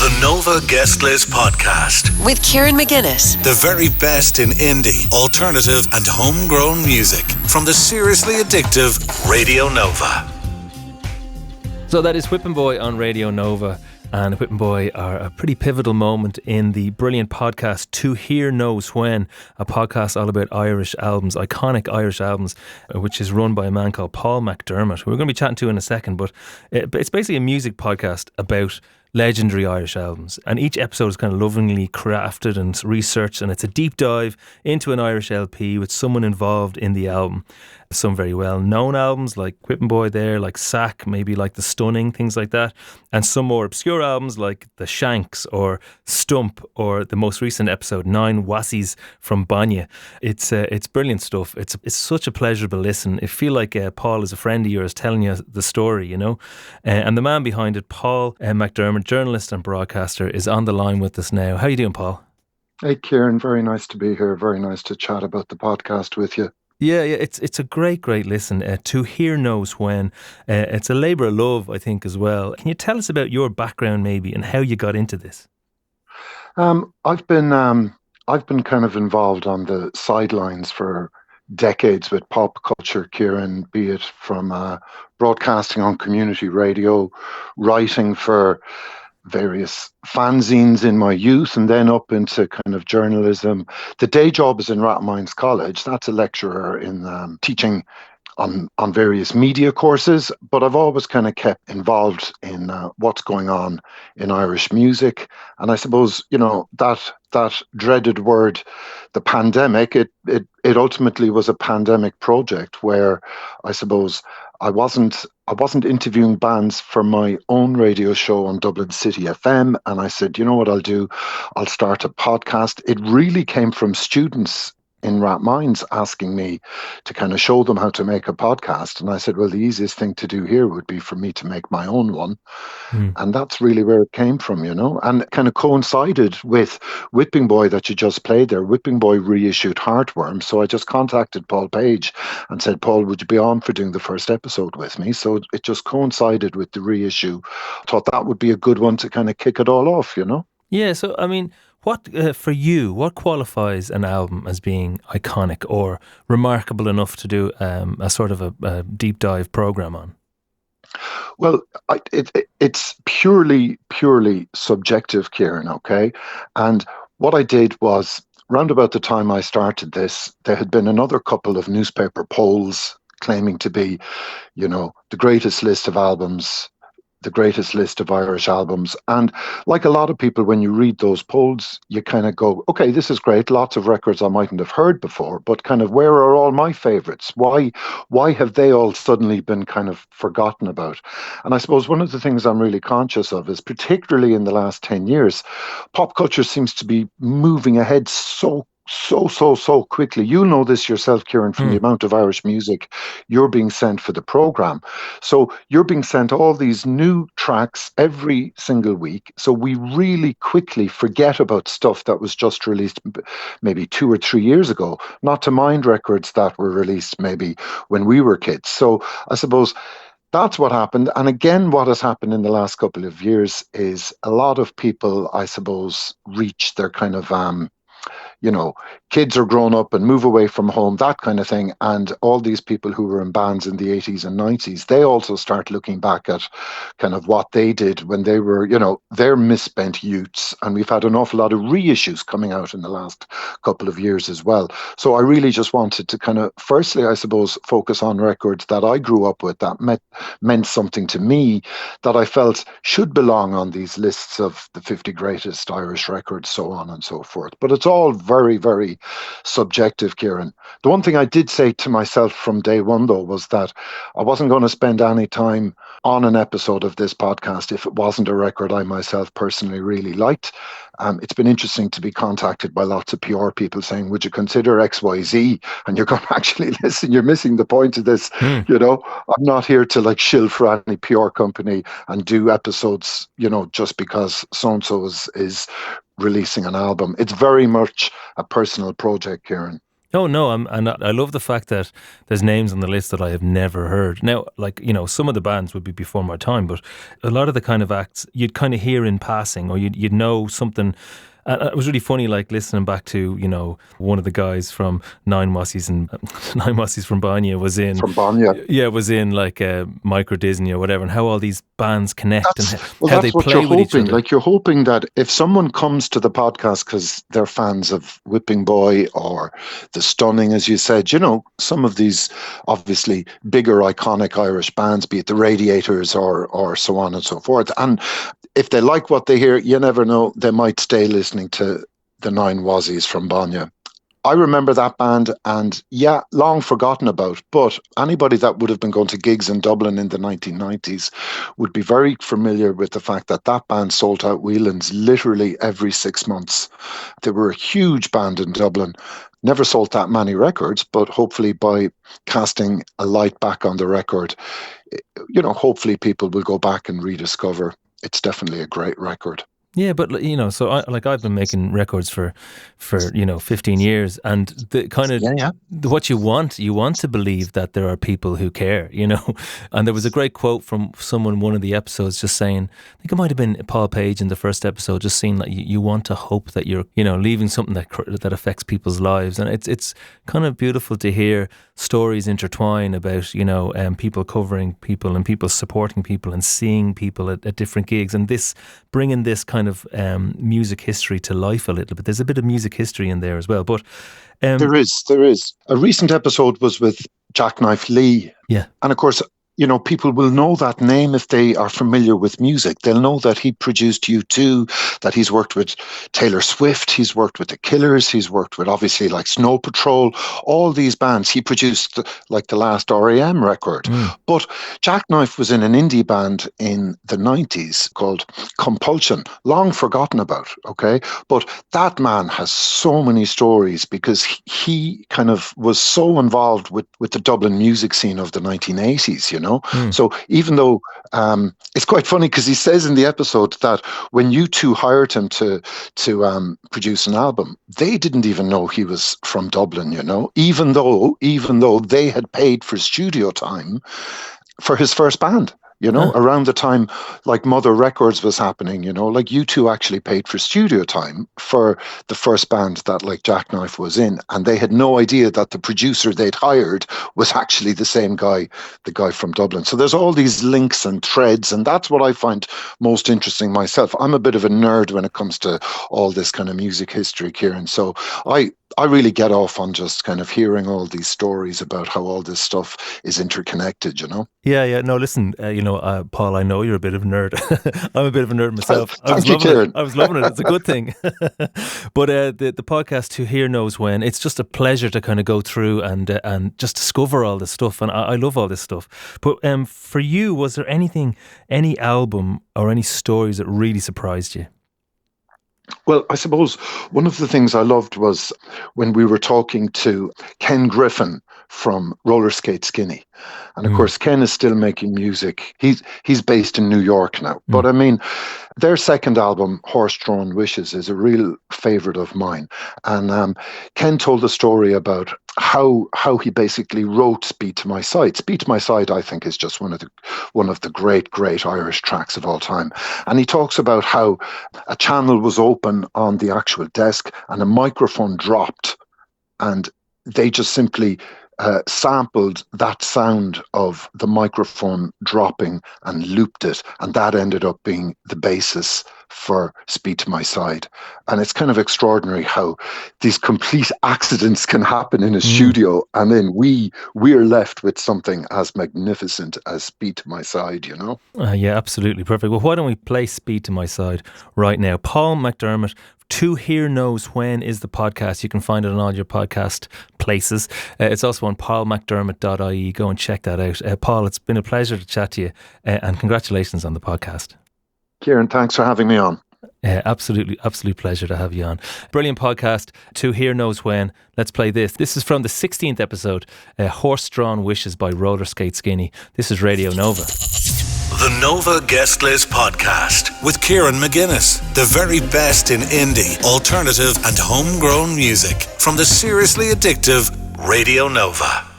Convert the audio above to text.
The Nova Guest List Podcast. With Kieran McGuinness. The very best in indie, alternative and homegrown music from the seriously addictive Radio Nova. So that is Whippin' Boy on Radio Nova. And Whippin' Boy are a pretty pivotal moment in the brilliant podcast To Hear Knows When, a podcast all about Irish albums, iconic Irish albums, which is run by a man called Paul McDermott, who we're going to be chatting to in a second. But it's basically a music podcast about legendary Irish albums, and each episode is kind of lovingly crafted and researched, and it's a deep dive into an Irish LP with someone involved in the album. Some very well known albums like Whippin' Boy there, like Sack, maybe like The Stunning, things like that, and some more obscure albums like The Shanks or Stump, or the most recent episode 9 Wassies from Banya. It's brilliant stuff. It's such a pleasurable listen. I feel like Paul is a friend of yours telling you the story, you know. And the man behind it, Paul McDermott, journalist and broadcaster, is on the line with us now. How are you doing, Paul? Hey, Kieran. Very nice to be here. Very nice to chat about the podcast with you. Yeah, it's a great listen. To Hear Knows When. It's a labour of love, I think, as well. Can you tell us about your background, maybe, and how you got into this? I've been kind of involved on the sidelines for decades with pop culture, Kieran, be it from broadcasting on community radio, writing for various fanzines in my youth, and then up into kind of journalism. The day job is in Rathmines College. That's a lecturer in teaching on various media courses, but I've always kind of kept involved in what's going on in Irish music. And I suppose, you know, that dreaded word, the pandemic, it ultimately was a pandemic project where I suppose I wasn't interviewing bands for my own radio show on Dublin City FM, and I said, you know what I'll do? I'll start a podcast. It really came from students in Rathmines asking me to kind of show them how to make a podcast. And I said, well, the easiest thing to do here would be for me to make my own one. And that's really where it came from, you know, and it kind of coincided with Whippin' Boy that you just played there. Whippin' Boy reissued Heartworm. So I just contacted Paul Page and said, Paul, would you be on for doing the first episode with me? So it just coincided with the reissue. I thought that would be a good one to kind of kick it all off, you know? Yeah, so I mean, what for you, what qualifies an album as being iconic or remarkable enough to do a sort of a deep dive program on? Well, it's purely subjective, Kieran, okay? And what I did was, round about the time I started this, there had been another couple of newspaper polls claiming to be, you know, the greatest list of albums, the greatest list of Irish albums. And like a lot of people, when you read those polls, you kind of go, okay, this is great. Lots of records I mightn't have heard before, but kind of where are all my favorites? Why have they all suddenly been kind of forgotten about? And I suppose one of the things I'm really conscious of is, particularly in the last 10 years, pop culture seems to be moving ahead so quickly. You know this yourself, Kieran, from the amount of Irish music you're being sent for the program. So you're being sent all these new tracks every single week. So we really quickly forget about stuff that was just released maybe 2 or 3 years ago, not to mind records that were released maybe when we were kids. So I suppose that's what happened. And again, what has happened in the last couple of years is a lot of people, I suppose, reach their kind of you know, kids are grown up and move away from home, that kind of thing. And all these people who were in bands in the 80s and 90s, they also start looking back at kind of what they did when they were, you know, their misspent youths. And we've had an awful lot of reissues coming out in the last couple of years as well. So I really just wanted to kind of, firstly, I suppose, focus on records that I grew up with, that meant something to me, that I felt should belong on these lists of the 50 greatest Irish records, so on and so forth. But it's all very subjective, Kieran. The one thing I did say to myself from day one, though, was that I wasn't going to spend any time on an episode of this podcast if it wasn't a record I myself personally really liked. It's been interesting to be contacted by lots of PR people saying, would you consider XYZ? And you're going, actually, listen, you're missing the point of this. You know, I'm not here to like shill for any PR company and do episodes, you know, just because so-and-so is releasing an album. It's very much a personal project, Kieran. Oh no, and I love the fact that there's names on the list that I have never heard. Now, like, you know, some of the bands would be before my time, but a lot of the kind of acts you'd kind of hear in passing, or you'd know something. And it was really funny, like listening back to, you know, one of the guys from Nine Mossies from Banya was in. From Banya. Yeah, was in like Micro Disney or whatever, and how all these bands connect how they that's what play you're with each hoping. other. Like, you're hoping that if someone comes to the podcast because they're fans of Whipping Boy or The Stunning, as you said, you know, some of these obviously bigger iconic Irish bands, be it the Radiators or so on and so forth. And if they like what they hear, you never know, they might stay listening to the Nine Wazzies from Banya. I remember that band, and yeah, long forgotten about, but anybody that would have been going to gigs in Dublin in the 1990s would be very familiar with the fact that that band sold out Whelan's literally every 6 months. They were a huge band in Dublin. Never sold that many records, but hopefully by casting a light back on the record, you know, hopefully people will go back and rediscover. It's definitely a great record. Yeah, but you know, so I've been making records for 15 years, and the kind of what you want to believe that there are people who care, you know. And there was a great quote from someone in one of the episodes just saying, I think it might have been Paul Page in the first episode, just saying that you want to hope that you're, you know, leaving something that affects people's lives, and it's kind of beautiful to hear stories intertwine about, you know, people covering people and people supporting people and seeing people at different gigs, and this bringing this kind of music history to life a little bit. There's a bit of music history in there as well, but there is. A recent episode was with Jackknife Lee, yeah, and of course, you know, people will know that name if they are familiar with music. They'll know that he produced U2, that he's worked with Taylor Swift, he's worked with The Killers, he's worked with obviously like Snow Patrol, all these bands. He produced like the last R.E.M. record. But Jackknife was in an indie band in the 90s called Compulsion, long forgotten about, okay? But that man has so many stories because he kind of was so involved with the Dublin music scene of the 1980s, you know? So even though it's quite funny because he says in the episode that when U2 hired him to produce an album, they didn't even know he was from Dublin, you know, even though they had paid for studio time for his first band. You know, around the time like Mother Records was happening, you know, like U2 actually paid for studio time for the first band that like Jackknife was in. And they had no idea that the producer they'd hired was actually the same guy, the guy from Dublin. So there's all these links and threads. And that's what I find most interesting myself. I'm a bit of a nerd when it comes to all this kind of music history, Kieran. So I really get off on just kind of hearing all these stories about how all this stuff is interconnected, you know? Yeah. No, listen, Paul, I know you're a bit of a nerd. I'm a bit of a nerd myself. Thank you, Kieran. I was loving it. It's a good thing. But the podcast Who Here Knows When, it's just a pleasure to kind of go through and just discover all this stuff. And I love all this stuff. But for you, was there any album or any stories that really surprised you? Well, I suppose one of the things I loved was when we were talking to Ken Griffin from Roller Skate Skinny. And of course, Ken is still making music. He's based in New York now. But I mean, their second album, Horse Drawn Wishes, is a real favourite of mine. And Ken told a story about how he basically wrote Speed to My Side. Speed to My Side, I think, is just one of the great Irish tracks of all time. And he talks about how a channel was open on the actual desk and a microphone dropped, and they just simply sampled that sound of the microphone dropping and looped it, and that ended up being the basis for Speed to My Side. And it's kind of extraordinary how these complete accidents can happen in a studio, and then we're left with something as magnificent as Speed to My Side, you know? Yeah, absolutely perfect. Well, why don't we play Speed to My Side right now? Paul McDermott, To Hear Knows When is the podcast. You can find it on all your podcast places. It's also on paulmcdermott.ie. Go and check that out. Paul, it's been a pleasure to chat to you, and congratulations on the podcast. Kieran, thanks for having me on. Absolute pleasure to have you on. Brilliant podcast, To Hear Knows When. Let's play this. This is from the 16th episode, Horse Drawn Wishes by Roller Skate Skinny. This is Radio Nova. The Nova Guest List Podcast with Kieran McGuinness. The very best in indie, alternative and homegrown music from the seriously addictive Radio Nova.